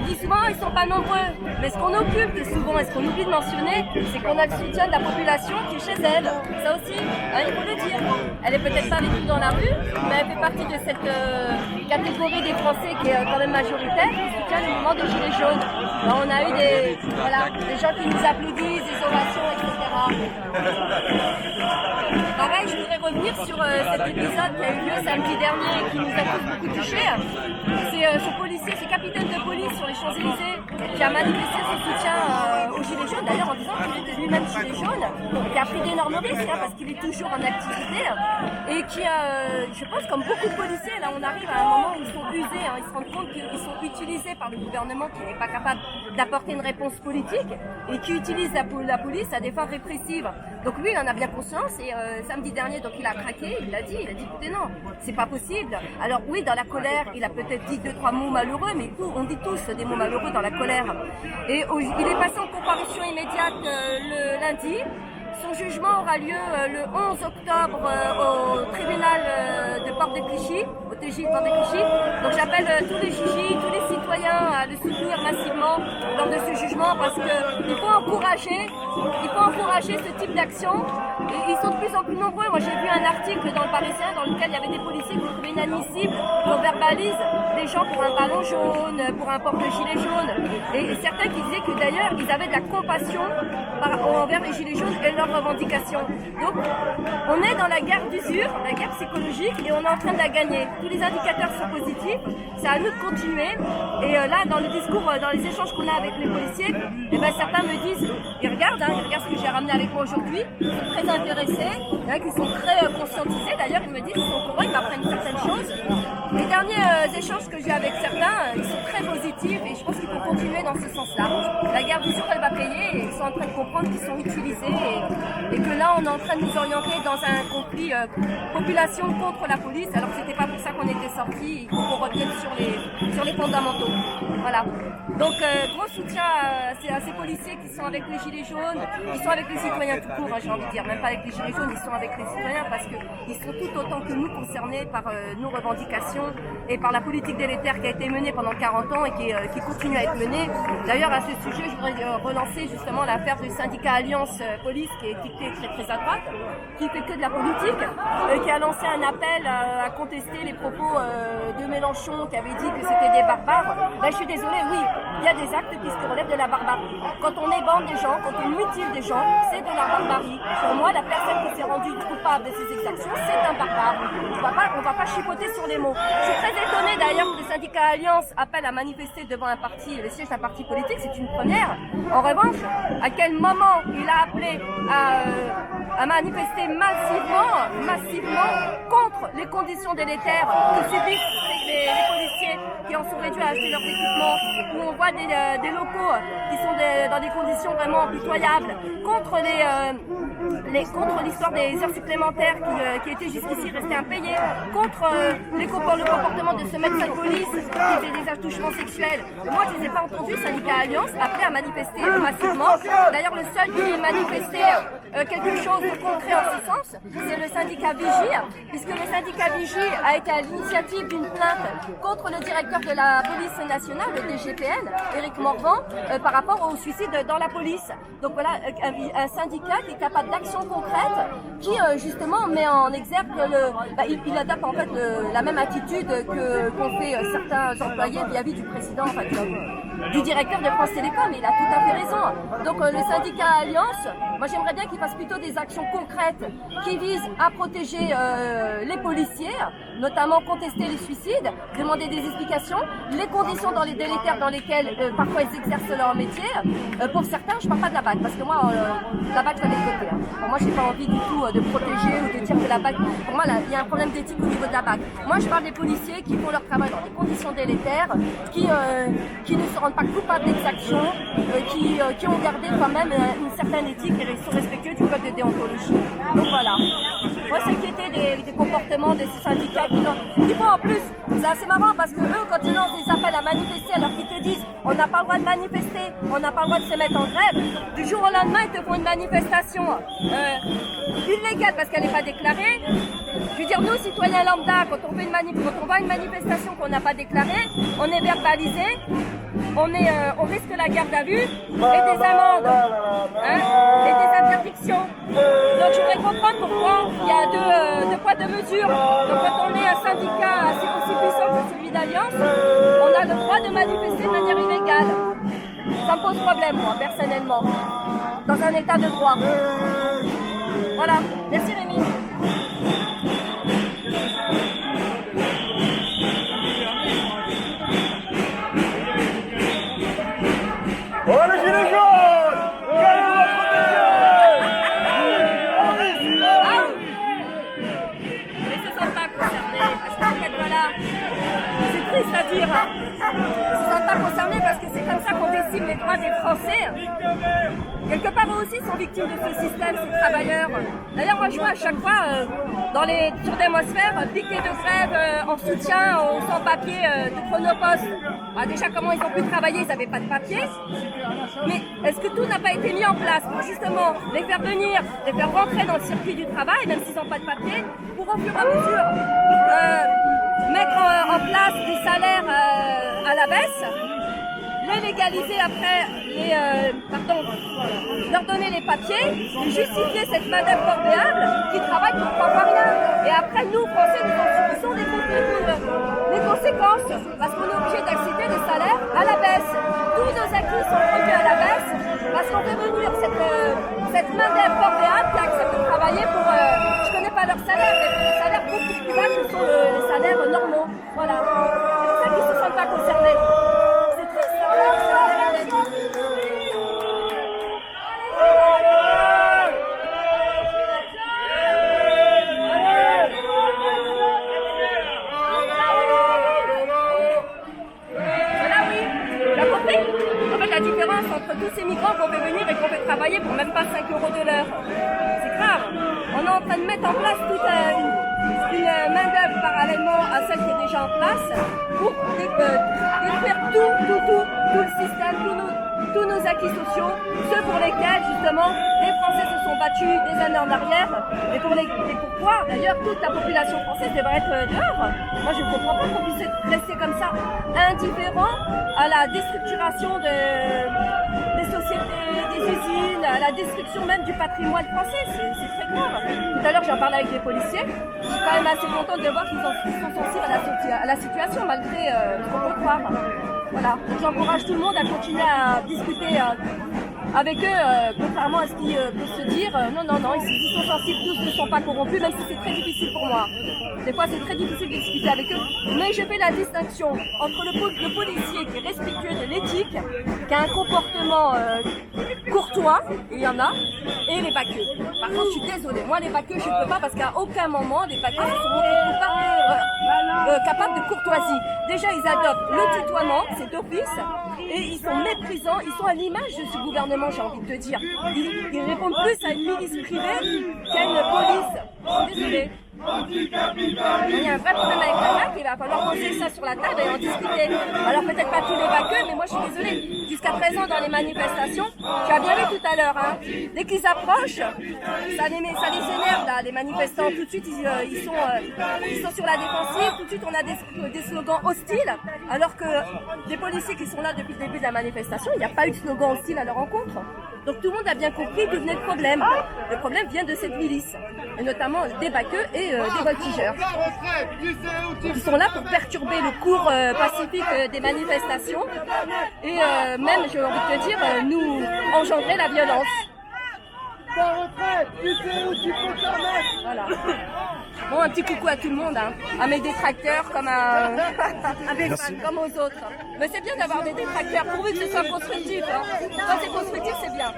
Je dis souvent, ils ne sont pas nombreux. Mais ce qu'on occulte souvent et ce qu'on oublie de mentionner, c'est qu'on a le soutien de la population qui est chez elle. Ça aussi, il faut le dire. Elle est peut-être pas avec nous dans la rue, mais elle fait partie de cette catégorie des Français qui est quand même majoritaire, qui soutient le mouvement des Gilets jaunes. Alors, on a eu des gens qui nous applaudissent, des ovations, etc. Pareil, je voudrais revenir sur cet épisode qui a eu lieu samedi dernier et qui nous a tous beaucoup touchés. C'est ce policier, ce capitaine de police sur les Champs-Élysées qui a manifesté son soutien aux Gilets jaunes, d'ailleurs en disant qu'il était lui-même Gilet jaune, qui a pris d'énormes risques parce qu'il est toujours en activité et qui, je pense, comme beaucoup de policiers, là on arrive à un moment où ils sont usés, ils se rendent compte qu'ils sont utilisés par le gouvernement qui n'est pas capable d'apporter une réponse politique et qui utilise la police à des fins répressives. Donc lui, il en a bien conscience et samedi dernier, donc il a craqué, il a dit écoutez non, c'est pas possible. Alors oui, dans la colère, il a peut-être dit 2-3 mots malheureux, mais on dit tous des mots malheureux dans la colère. Et il est passé en comparution immédiate le lundi. Son jugement aura lieu le 11 octobre au tribunal de Porte de Clichy, au TJ de Porte de Clichy. Donc j'appelle tous les JJ, tous les citoyens à le soutenir massivement lors de ce jugement parce qu'il faut encourager ce type d'action. Et ils sont de plus en plus nombreux. Moi j'ai vu un article dans le Parisien dans lequel il y avait des policiers qui trouvaient inadmissible qu'on verbalise des gens pour un ballon jaune, pour un porte-gilet jaune. Et certains qui disaient que d'ailleurs ils avaient de la compassion envers les gilets jaunes et leurs revendications. Donc on est dans la guerre d'usure, la guerre psychologique et on est en train de la gagner. Tous les indicateurs sont positifs, c'est à nous de continuer. Et là dans le discours, dans les échanges qu'on a avec les policiers, certains me disent, ils regardent ce que j'ai ramené avec moi aujourd'hui, ils sont très intéressés, il y en a qui sont très conscientisés d'ailleurs, ils me disent qu'ils sont au courant, ils m'apprennent certaines choses. Les derniers échanges que j'ai avec certains, ils sont très positifs et je pense qu'il faut continuer dans ce sens-là. La guerre d'usure, elle va payer et ils sont en train de comprendre qu'ils sont utilisés et que là, on est en train de nous orienter dans un conflit population contre la police, alors que c'était pas pour ça qu'on était sortis. Il faut qu'on revienne sur les fondamentaux. Voilà. Donc, gros soutien à ces policiers qui sont avec les gilets jaunes, qui sont avec les citoyens tout court, j'ai envie de dire, même pas avec les gilets jaunes, ils sont avec les citoyens parce qu'ils sont tout autant que nous concernés par nos revendications et par la politique délétère qui a été menée pendant 40 ans et qui continue à être menée. D'ailleurs, à ce sujet, je voudrais relancer justement l'affaire du syndicat Alliance Police qui est très à droite, qui fait que de la politique, qui a lancé un appel à contester les propos de Mélenchon qui avait dit que c'était des barbares. Je suis désolée, oui, il y a des actes qui relèvent de la barbarie. Quand on ébande des gens, quand on mutile des gens, c'est de la barbarie. Pour moi, la personne qui s'est rendue coupable de ces exactions, c'est un barbare. On va pas chipoter sur les mots. Je suis très étonnée d'ailleurs que le syndicat Alliance appelle à manifester devant le siège d'un parti politique, c'est une première. En revanche, à quel moment il a appelé à manifester massivement contre les conditions délétères que subissent les policiers qui en sont réduits à acheter leurs équipements, où on voit des locaux qui sont dans des conditions vraiment pitoyables, contre l'histoire des heures supplémentaires qui étaient jusqu'ici restées impayées, contre le comportement de ce médecin de police qui fait des attouchements sexuels. Moi, je ne les ai pas entendus, syndicat Alliance, appelé à manifester massivement. D'ailleurs, le seul qui manifestait quelque chose de concret en ce sens, c'est le syndicat Vigie, puisque le syndicat Vigie a été à l'initiative d'une plainte contre le directeur de la police nationale, le DGPN, Éric Morvan, par rapport au suicide dans la police. Donc voilà, un syndicat qui est capable d'action concrète, qui justement met en exergue il adapte en fait la même attitude qu'ont fait certains employés vis-à-vis du président, enfin, du directeur de France Télécom. Il a tout à fait raison. Donc le syndicat Alliance, moi j'aimerais bien qu'il fasse plutôt des actions concrètes qui visent à protéger les policiers, notamment contester les suicides, demander des explications, les conditions délétères dans lesquelles parfois ils exercent leur métier. Pour certains, je ne parle pas de la BAC, parce que moi, la BAC, je l'ai de côté. Pour moi, je n'ai pas envie du tout de protéger ou de dire que la BAC... Pour moi, il y a un problème d'éthique au niveau de la BAC. Moi, je parle des policiers qui font leur travail dans des conditions délétères, qui ne se rendent pas coupables d'exactions, qui ont gardé quand même une certaine éthique et sont respectueux du code de déontologie. Donc voilà. Moi, s'inquiéter des comportements de ces syndicats qui font en plus, c'est assez marrant parce que eux, quand ils lancent des appels à manifester, alors qu'ils te disent on n'a pas le droit de manifester, on n'a pas le droit de se mettre en grève, du jour au lendemain, ils te font une manifestation illégale parce qu'elle n'est pas déclarée. Je veux dire, nous, citoyens lambda, quand on fait quand on va à une manifestation qu'on n'a pas déclarée, on est verbalisé. on risque la garde à vue et des amendes, hein, et des interdictions. Donc je voudrais comprendre pourquoi il y a deux poids, deux mesures. Donc quand on est un syndicat aussi puissant que celui d'Alliance, on a le droit de manifester de manière illégale. Ça me pose problème, moi, personnellement, dans un état de droit. Voilà, merci Rémi. Oh les gilets jaunes! Quel est votre Ils ne se sentent pas concernés, parce qu'en fait, voilà, c'est triste à dire. Ils ne se sentent pas concernés parce que c'est comme ça qu'on décime les droits des Français. Quelque part, eux aussi sont victimes de ce système, ces travailleurs. D'ailleurs, moi, je vois à chaque fois, sur Démosphère, piquets de grève en soutien aux sans-papiers de Chronopost. Alors, déjà, comment ils ont pu travailler, ils n'avaient pas de papier. Mais est-ce que tout n'a pas été mis en place pour justement les faire venir, les faire rentrer dans le circuit du travail, même s'ils n'ont pas de papier, pour au fur et à mesure mettre en place des salaires à la baisse, les légaliser après, leur donner les papiers, et justifier cette madame corvéable qui travaille pour pas rien. Et après, nous, Français, nous en subissons les conséquences, parce qu'on est obligé d'accepter des salaires à la baisse. Tous nos acquis sont revus à la baisse, parce qu'on fait venir cette madame corvéable qui accepte de travailler pour, je connais pas leur salaire, mais des salaires beaucoup plus bas que sont les salaires normaux. Voilà. C'est pour ça qu'ils ne se sentent pas concernés. C'est triste, la différence entre tous ces migrants qu'on fait venir et qu'on fait travailler pour même pas 5 € de l'heure. C'est grave. On est en train de mettre en place toute une main-d'œuvre parallèlement à celle qui est déjà en place pour détruire tout le système, tous nos acquis sociaux, ceux pour lesquels justement les Français se sont battus des années en arrière et pourquoi d'ailleurs toute la population française devrait être dehors. Moi je ne comprends pas qu'on puisse rester comme ça indifférent à la déstructuration des sociétés, des usines, à la destruction même du patrimoine français. C'est très grave. Tout à l'heure j'en parlais avec des policiers, je suis quand même assez contente de voir qu'ils sont sensibles à la situation malgré ce qu'on peut croire. Voilà, donc j'encourage tout le monde à continuer à discuter avec eux, contrairement à ce qui peut se dire. Non, ils sont sensibles, tous ne sont pas corrompus, même si c'est très difficile pour moi. Des fois, c'est très difficile de discuter avec eux. Mais je fais la distinction entre le policier qui est respectueux de l'éthique, qui a un comportement courtois, et il y en a, et les baqueux. Par contre, je suis désolée, moi les baqueux, je ne peux pas parce qu'à aucun moment, les baqueux ne sont capables de courtoisie. Déjà, ils adoptent le tutoiement, c'est d'office, et ils sont méprisants, ils sont à l'image de ce gouvernement, j'ai envie de te dire. Ils répondent plus à une milice privée qu'à une police. Je suis désolée. Il y a un vrai problème avec la MAC, il va falloir poser ça sur la table et en discuter. Alors peut-être pas tous les baqueux, mais moi je suis désolée. Jusqu'à présent dans les manifestations, tu as bien vu tout à l'heure, hein, dès qu'ils approchent, ça les énerve là, les manifestants. Tout de suite ils sont sur la défensive, tout de suite on a des slogans hostiles, alors que les policiers qui sont là depuis le début de la manifestation, il n'y a pas eu de slogan hostile à leur encontre. Donc tout le monde a bien compris d'où venait le problème. Le problème vient de cette milice, et notamment des baqueux et des voltigeurs. Ils sont là pour perturber le cours pacifique des manifestations et même, j'ai envie de te dire, nous engendrer la violence. Voilà. Bon, un petit coucou à tout le monde, hein. À mes détracteurs comme à mes fans, comme aux autres. Mais c'est bien d'avoir des détracteurs, pourvu que ce soit constructif. Hein. Quand c'est constructif, c'est bien.